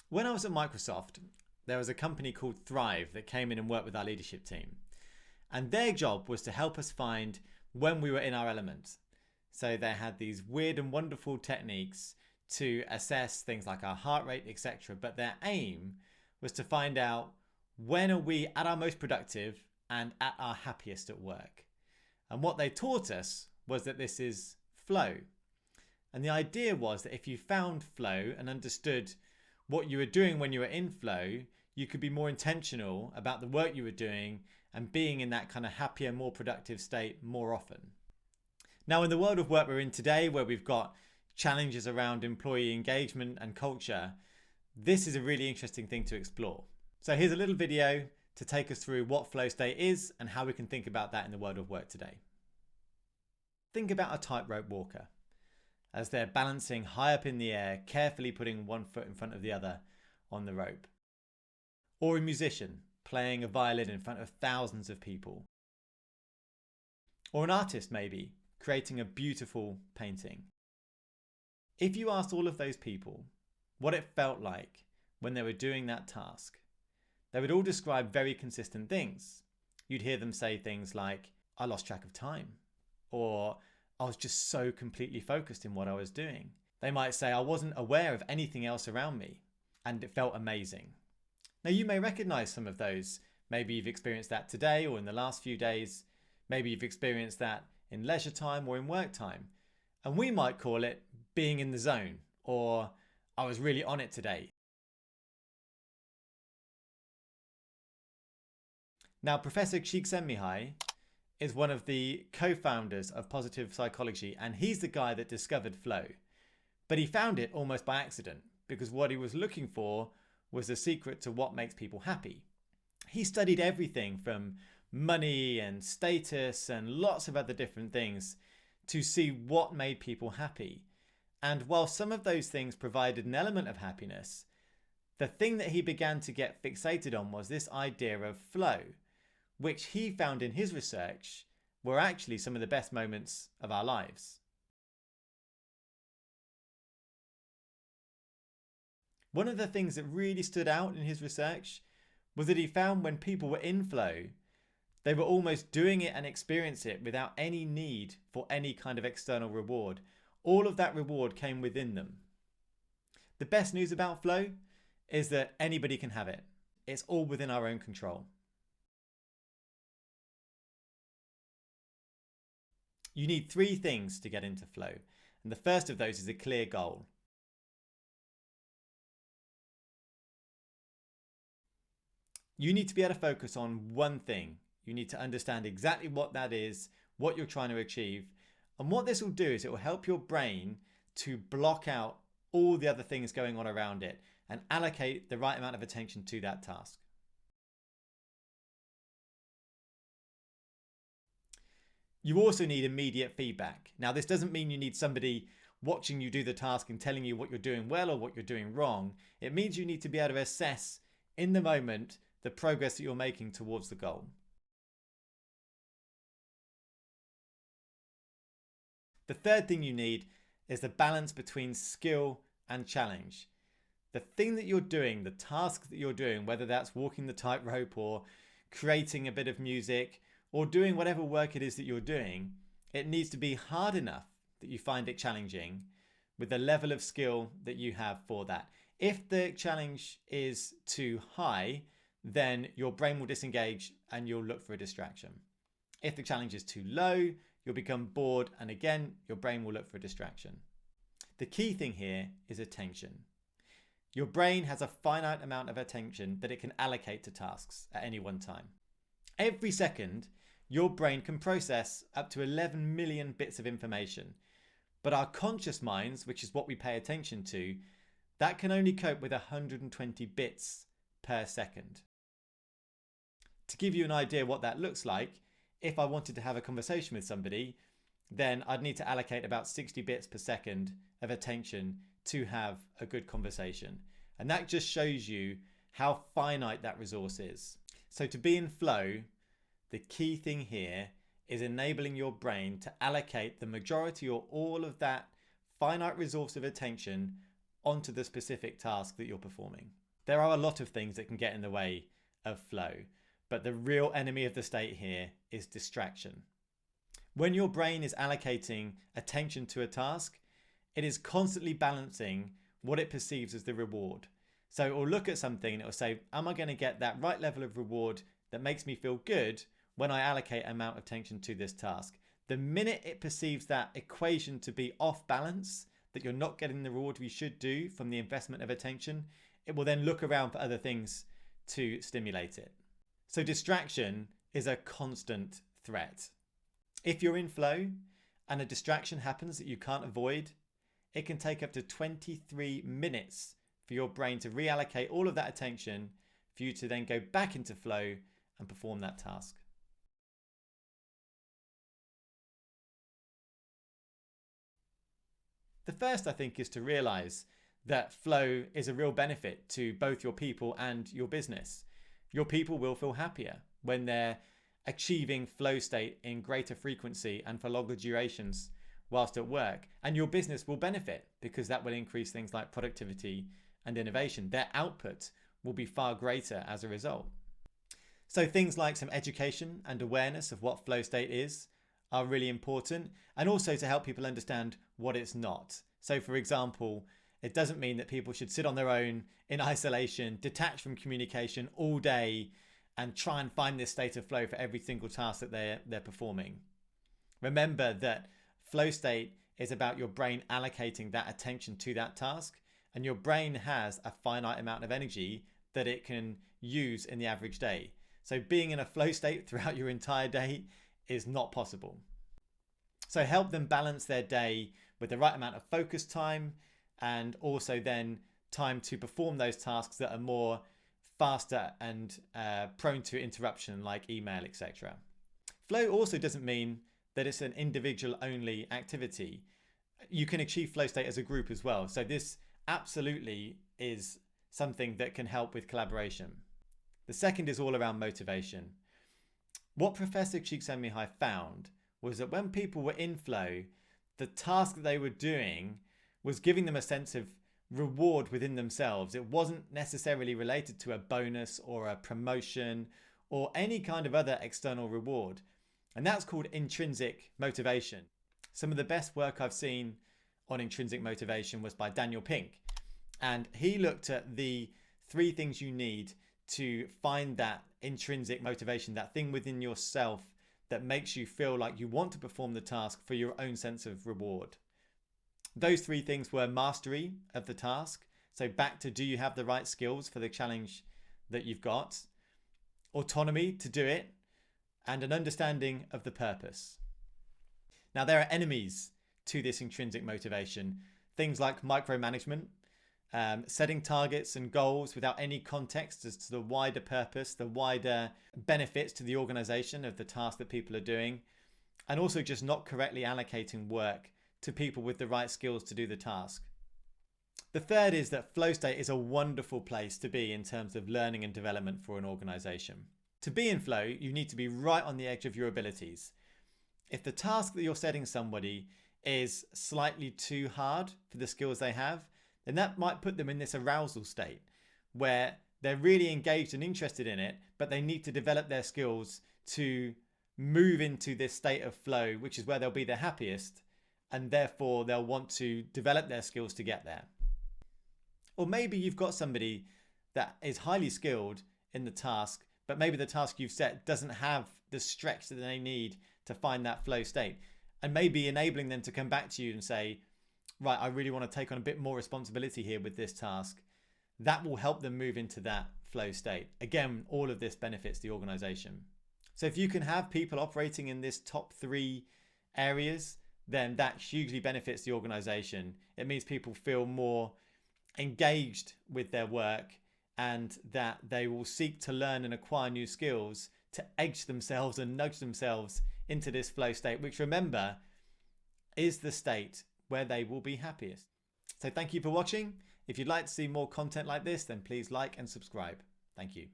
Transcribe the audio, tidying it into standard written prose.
When I was at Microsoft, there was a company called Thrive that came in and worked with our leadership team. And their job was to help us find when we were in our element. So they had these weird and wonderful techniques to assess things like our heart rate, etc. But their aim was to find out when are we at our most productive and at our happiest at work. And what they taught us was that this is flow. And the idea was that if you found flow and understood what you were doing when you were in flow, you could be more intentional about the work you were doing and being in that kind of happier, more productive state more often. Now, in the world of work we're in today, where we've got challenges around employee engagement and culture, this is a really interesting thing to explore. So here's a little video to take us through what flow state is and how we can think about that in the world of work today. Think about a tightrope walker as they're balancing high up in the air, carefully putting one foot in front of the other on the rope. Or a musician playing a violin in front of thousands of people. Or an artist maybe, creating a beautiful painting. If you asked all of those people what it felt like when they were doing that task, they would all describe very consistent things. You'd hear them say things like, I lost track of time, or I was just so completely focused in what I was doing. They might say, I wasn't aware of anything else around me, and it felt amazing. Now you may recognize some of those. Maybe you've experienced that today or in the last few days. Maybe you've experienced that in leisure time or in work time. And we might call it being in the zone, or I was really on it today. Now, Professor Csikszentmihalyi is one of the co-founders of positive psychology, and he's the guy that discovered flow. But he found it almost by accident, because what he was looking for was the secret to what makes people happy. He studied everything from money and status and lots of other different things to see what made people happy. And while some of those things provided an element of happiness, the thing that he began to get fixated on was this idea of flow, which he found in his research were actually some of the best moments of our lives. One of the things that really stood out in his research was that he found when people were in flow, they were almost doing it and experiencing it without any need for any kind of external reward. All of that reward came within them. The best news about flow is that anybody can have it. It's all within our own control. You need 3 things to get into flow, and the first of those is a clear goal. You need to be able to focus on one thing. You need to understand exactly what that is, what you're trying to achieve. And what this will do is it will help your brain to block out all the other things going on around it and allocate the right amount of attention to that task. You also need immediate feedback. Now, this doesn't mean you need somebody watching you do the task and telling you what you're doing well or what you're doing wrong. It means you need to be able to assess in the moment the progress that you're making towards the goal. The third thing you need is the balance between skill and challenge. The thing that you're doing, the task that you're doing, whether that's walking the tightrope or creating a bit of music or doing whatever work it is that you're doing, it needs to be hard enough that you find it challenging with the level of skill that you have for that. If the challenge is too high, then your brain will disengage and you'll look for a distraction. If the challenge is too low, you'll become bored and again, your brain will look for a distraction. The key thing here is attention. Your brain has a finite amount of attention that it can allocate to tasks at any one time. Every second, your brain can process up to 11 million bits of information. But our conscious minds, which is what we pay attention to, that can only cope with 120 bits per second. To give you an idea what that looks like, if I wanted to have a conversation with somebody, then I'd need to allocate about 60 bits per second of attention to have a good conversation. And that just shows you how finite that resource is. So to be in flow, the key thing here is enabling your brain to allocate the majority or all of that finite resource of attention onto the specific task that you're performing. There are a lot of things that can get in the way of flow, but the real enemy of the state here is distraction. When your brain is allocating attention to a task, it is constantly balancing what it perceives as the reward. So it will look at something and it will say, am I going to get that right level of reward that makes me feel good when I allocate an amount of attention to this task? The minute it perceives that equation to be off balance, that you're not getting the reward we should do from the investment of attention, it will then look around for other things to stimulate it. So distraction is a constant threat. If you're in flow and a distraction happens that you can't avoid, it can take up to 23 minutes for your brain to reallocate all of that attention for you to then go back into flow and perform that task. The first, I think, is to realize that flow is a real benefit to both your people and your business. Your people will feel happier when they're achieving flow state in greater frequency and for longer durations whilst at work. And your business will benefit because that will increase things like productivity and innovation. Their output will be far greater as a result. So things like some education and awareness of what flow state is are really important, and also to help people understand what it's not. So for example, it doesn't mean that people should sit on their own in isolation, detached from communication all day and try and find this state of flow for every single task that they're performing. Remember that flow state is about your brain allocating that attention to that task, and your brain has a finite amount of energy that it can use in the average day. So being in a flow state throughout your entire day is not possible. So help them balance their day with the right amount of focus time, and also then time to perform those tasks that are more faster and prone to interruption, like email, etc. Flow also doesn't mean that it's an individual only activity. You can achieve flow state as a group as well. So this absolutely is something that can help with collaboration. The second is all around motivation. What Professor Csikszentmihalyi found was that when people were in flow, the task that they were doing was giving them a sense of reward within themselves. It wasn't necessarily related to a bonus or a promotion or any kind of other external reward. And that's called intrinsic motivation. Some of the best work I've seen on intrinsic motivation was by Daniel Pink. And he looked at the 3 things you need to find that intrinsic motivation, that thing within yourself that makes you feel like you want to perform the task for your own sense of reward. Those 3 things were mastery of the task. So back to, do you have the right skills for the challenge that you've got? Autonomy to do it, and an understanding of the purpose. Now there are enemies to this intrinsic motivation. Things like micromanagement, setting targets and goals without any context as to the wider purpose, the wider benefits to the organization of the task that people are doing, and also just not correctly allocating work to people with the right skills to do the task. The third is that flow state is a wonderful place to be in terms of learning and development for an organization. To be in flow, you need to be right on the edge of your abilities. If the task that you're setting somebody is slightly too hard for the skills they have, then that might put them in this arousal state where they're really engaged and interested in it, but they need to develop their skills to move into this state of flow, which is where they'll be their happiest, and therefore they'll want to develop their skills to get there. Or maybe you've got somebody that is highly skilled in the task, but maybe the task you've set doesn't have the stretch that they need to find that flow state. And maybe enabling them to come back to you and say, right, I really want to take on a bit more responsibility here with this task. That will help them move into that flow state. Again, all of this benefits the organization. So if you can have people operating in this top 3 areas, then that hugely benefits the organization. It means people feel more engaged with their work, and that they will seek to learn and acquire new skills to edge themselves and nudge themselves into this flow state, which, remember, is the state where they will be happiest. So thank you for watching. If you'd like to see more content like this, then please like and subscribe. Thank you.